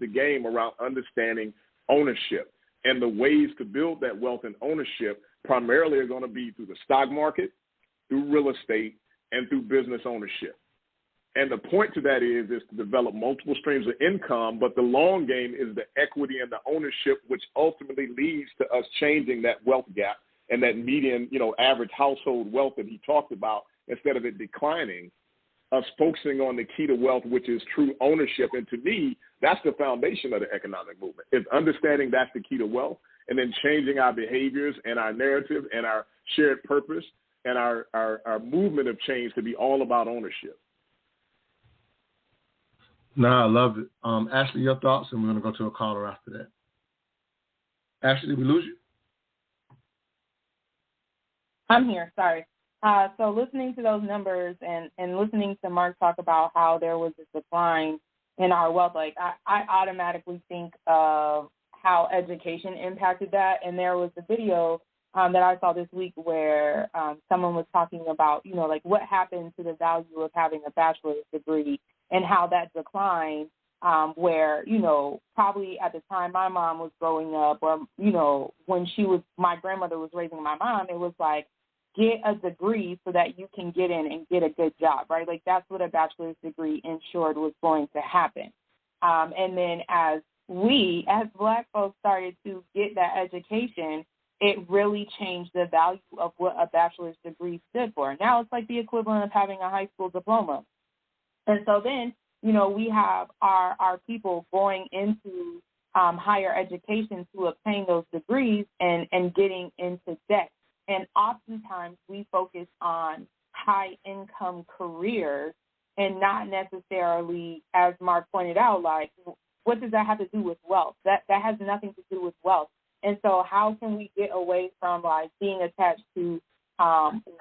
the game around understanding ownership. And the ways to build that wealth and ownership primarily are going to be through the stock market, through real estate, and through business ownership. And the point to that is to develop multiple streams of income, but the long game is the equity and the ownership, which ultimately leads to us changing that wealth gap and that median, average household wealth that he talked about, instead of it declining, us focusing on the key to wealth, which is true ownership. And to me, that's the foundation of the economic movement, is understanding that's the key to wealth, and then changing our behaviors and our narrative and our shared purpose and our movement of change to be all about ownership. No, I love it. Ashley, your thoughts, and we're going to go to a caller after that. Ashley, did we lose you? I'm here, sorry. So listening to those numbers and listening to Mark talk about how there was a decline in our wealth, I automatically think of how education impacted that. And there was a video that I saw this week where someone was talking about, what happened to the value of having a bachelor's degree and how that declined, where, probably at the time my mom was growing up, or, when my grandmother was raising my mom, it was like, get a degree so that you can get in and get a good job, right? That's what a bachelor's degree ensured was going to happen. And then as Black folks started to get that education, it really changed the value of what a bachelor's degree stood for. Now it's like the equivalent of having a high school diploma. And so then, we have our people going into higher education to obtain those degrees and getting into debt. And oftentimes we focus on high-income careers and not necessarily, as Mark pointed out, what does that have to do with wealth? That has nothing to do with wealth. And so how can we get away from, being attached to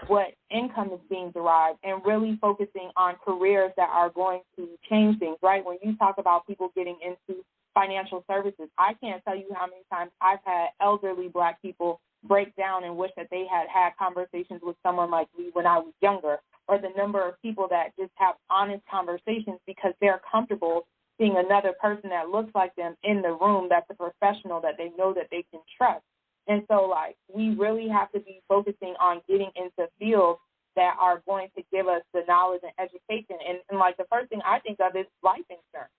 what income is being derived and really focusing on careers that are going to change things, right? When you talk about people getting into financial services, I can't tell you how many times I've had elderly Black people break down and wish that they had conversations with someone like me when I was younger, or the number of people that just have honest conversations because they're comfortable seeing another person that looks like them in the room that's a professional that they know that they can trust. And so, we really have to be focusing on getting into fields that are going to give us the knowledge and education. And the first thing I think of is life insurance,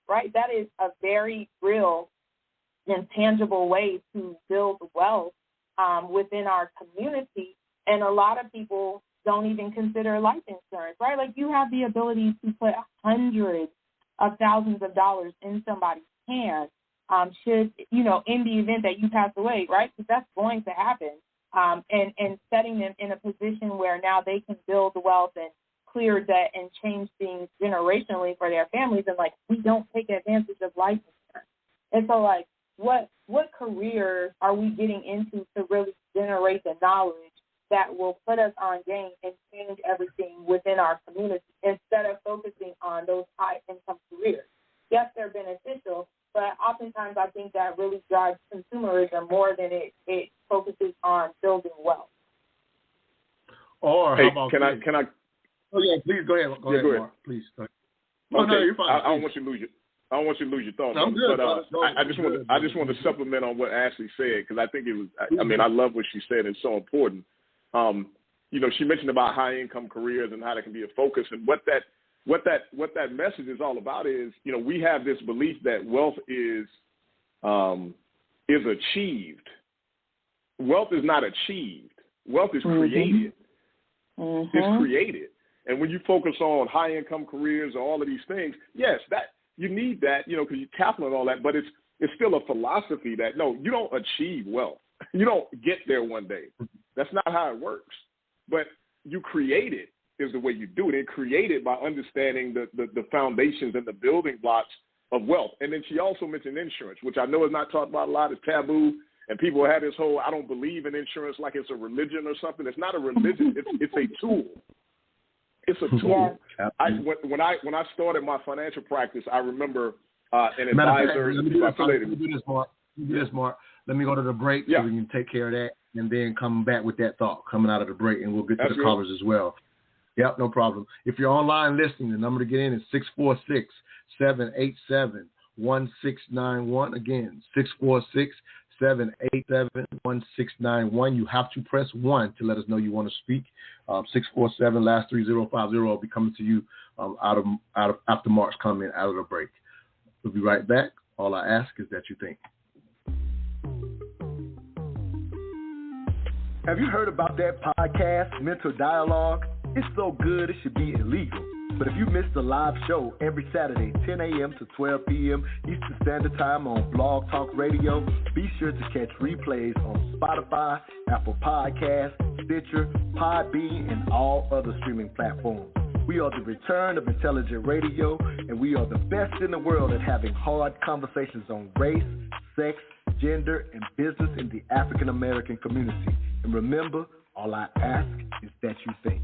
right? That is a very real and tangible way to build wealth within our community, and a lot of people don't even consider life insurance, right? You have the ability to put hundreds of thousands of dollars in somebody's hands should, in the event that you pass away, right? Because that's going to happen, and setting them in a position where now they can build wealth and clear debt and change things generationally for their families, and we don't take advantage of life insurance. And so what careers are we getting into to really generate the knowledge that will put us on game and change everything within our community instead of focusing on those high-income careers? Yes, they're beneficial, but oftentimes I think that really drives consumerism more than it focuses on building wealth. Or hey, how about can I? Oh yeah, please go ahead. Go ahead, Mark. Please. Go ahead. Oh, no, you're fine. I don't want you to lose your thoughts. I'm good. But I just want to supplement on what Ashley said, because I think it was. I love what she said. It's so important. She mentioned about high income careers and how that can be a focus, and what that message is all about is, we have this belief that wealth is achieved. Wealth is not achieved. Wealth is created. Mm-hmm. It's created. And when you focus on high income careers or all of these things, yes, that you need that, because you're capital and all that, but it's still a philosophy that, no, you don't achieve wealth. You don't get there one day. That's not how it works. But you create it is the way you do it. And create it by understanding the foundations and the building blocks of wealth. And then she also mentioned insurance, which I know is not talked about a lot. It's taboo. And people have this whole, I don't believe in insurance like it's a religion or something. It's not a religion. It's a tool. It's a tool. Yeah. When I started my financial practice, I remember an advisor. Let me do this, Mark. Let me go to the break so we can take care of that, and then come back with that thought coming out of the break, and we'll get to the callers as well. Yep, no problem. If you're online listening, the number to get in is 646-787-1037. 646-787-1691. Again, 646-787-1691. You have to press 1 to let us know you want to speak. 647 last 3050 will be coming to you out of after Marc's comment out of the break. We'll be right back. All I ask is that you think. Have you heard about that podcast, Mental Dialogue? It's so good it should be illegal. But if you miss the live show every Saturday, 10 a.m. to 12 p.m. Eastern Standard Time on Blog Talk Radio, be sure to catch replays on Spotify, Apple Podcasts, Stitcher, Podbean, and all other streaming platforms. We are the return of intelligent radio, and we are the best in the world at having hard conversations on race, sex, gender, and business in the African American community. And remember, all I ask is that you think.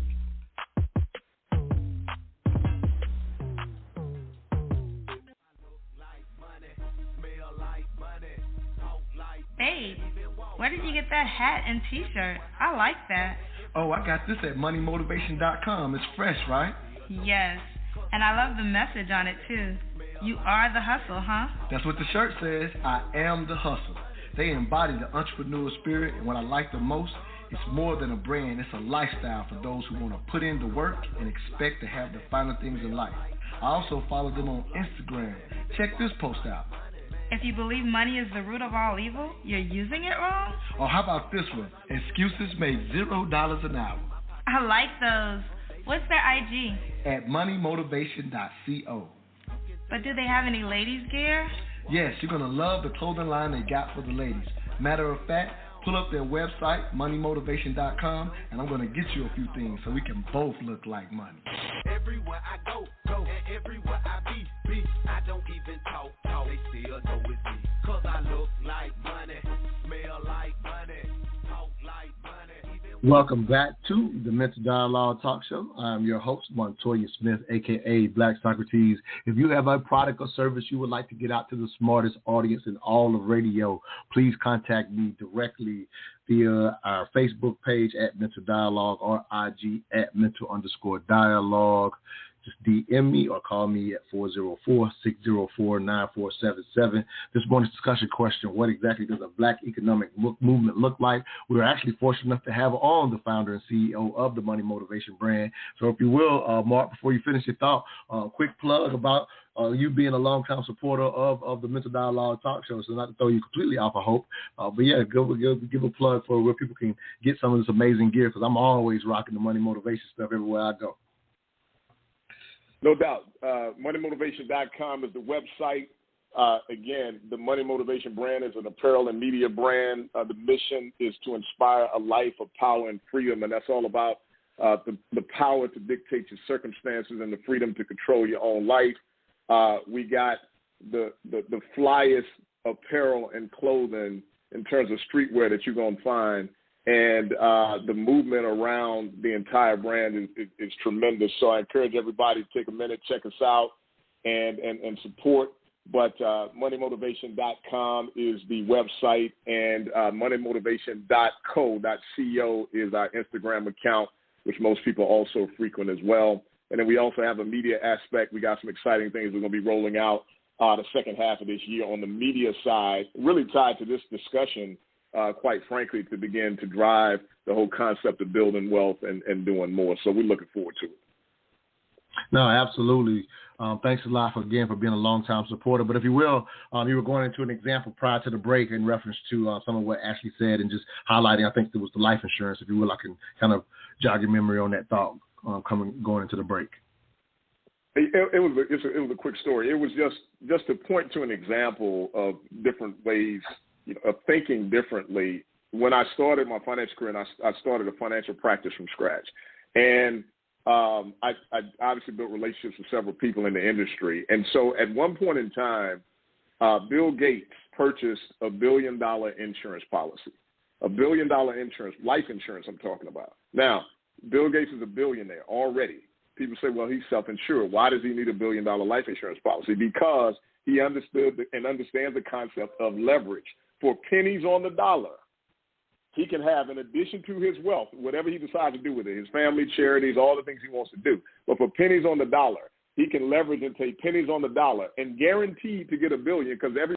Hey, where did you get that hat and t-shirt? I like that. Oh, I got this at moneymotivation.com. It's fresh, right? Yes, and I love the message on it too. You are the hustle, huh? That's what the shirt says. I am the hustle. They embody the entrepreneurial spirit, and what I like the most, it's more than a brand. It's a lifestyle for those who want to put in the work and expect to have the finer things in life. I also follow them on Instagram. Check this post out. If you believe money is the root of all evil, you're using it wrong? Or how about this one? Excuses make $0 an hour. I like those. What's their IG? At moneymotivation.co. But do they have any ladies' gear? Yes, you're going to love the clothing line they got for the ladies. Matter of fact, pull up their website, moneymotivation.com, and I'm going to get you a few things so we can both look like money. Everywhere I go, and everywhere I be. I don't even talk, they still know it's me. 'Cause I look like money, smell like money, talk like money. Welcome back to the Mental Dialogue Talk Show. I'm your host, Montoya Smith, a.k.a. Black Socrates. If you have a product or service you would like to get out to the smartest audience in all of radio, please contact me directly via our Facebook page at Mental Dialogue or IG at Mental_Dialogue. Just DM me or call me at 404-604-9477. This morning's discussion question, what exactly does a black economic movement look like? We're actually fortunate enough to have on the founder and CEO of the Money Motivation brand. So if you will, Marc, before you finish your thought, quick plug about you being a longtime supporter of the Mental Dialogue Talk Show. So not to throw you completely off of hope, but yeah, give a plug for where people can get some of this amazing gear, because I'm always rocking the Money Motivation stuff everywhere I go. No doubt. MoneyMotivation.com is the website. Again, the Money Motivation brand is an apparel and media brand. The mission is to inspire a life of power and freedom, and that's all about the power to dictate your circumstances and the freedom to control your own life. We got the flyest apparel and clothing in terms of streetwear that you're going to find. And the movement around the entire brand is tremendous. So I encourage everybody to take a minute, check us out, and support. But moneymotivation.com is the website, and moneymotivation.co is our Instagram account, which most people also frequent as well. And then we also have a media aspect. We got some exciting things we're going to be rolling out the second half of this year on the media side, really tied to this discussion. Quite frankly, to begin to drive the whole concept of building wealth and doing more. So we're looking forward to it. No, absolutely. Thanks a lot for being a long-time supporter. But if you will, you were going into an example prior to the break in reference to some of what Ashley said and just highlighting, I think it was the life insurance. If you will, I can kind of jog your memory on that thought going into the break. It was a quick story. It was just to point to an example of different ways of thinking differently. When I started my financial career, and I started a financial practice from scratch, and I obviously built relationships with several people in the industry. And so at one point in time, Bill Gates purchased $1 billion insurance policy, $1 billion insurance, life insurance I'm talking about. Now, Bill Gates is a billionaire already. People say, well, he's self-insured. Why does he need $1 billion life insurance policy? Because he understood and understands the concept of leverage. For pennies on the dollar, he can have, in addition to his wealth, whatever he decides to do with it, his family, charities, all the things he wants to do. But for pennies on the dollar, he can leverage and take pennies on the dollar and guaranteed to get $1 billion because every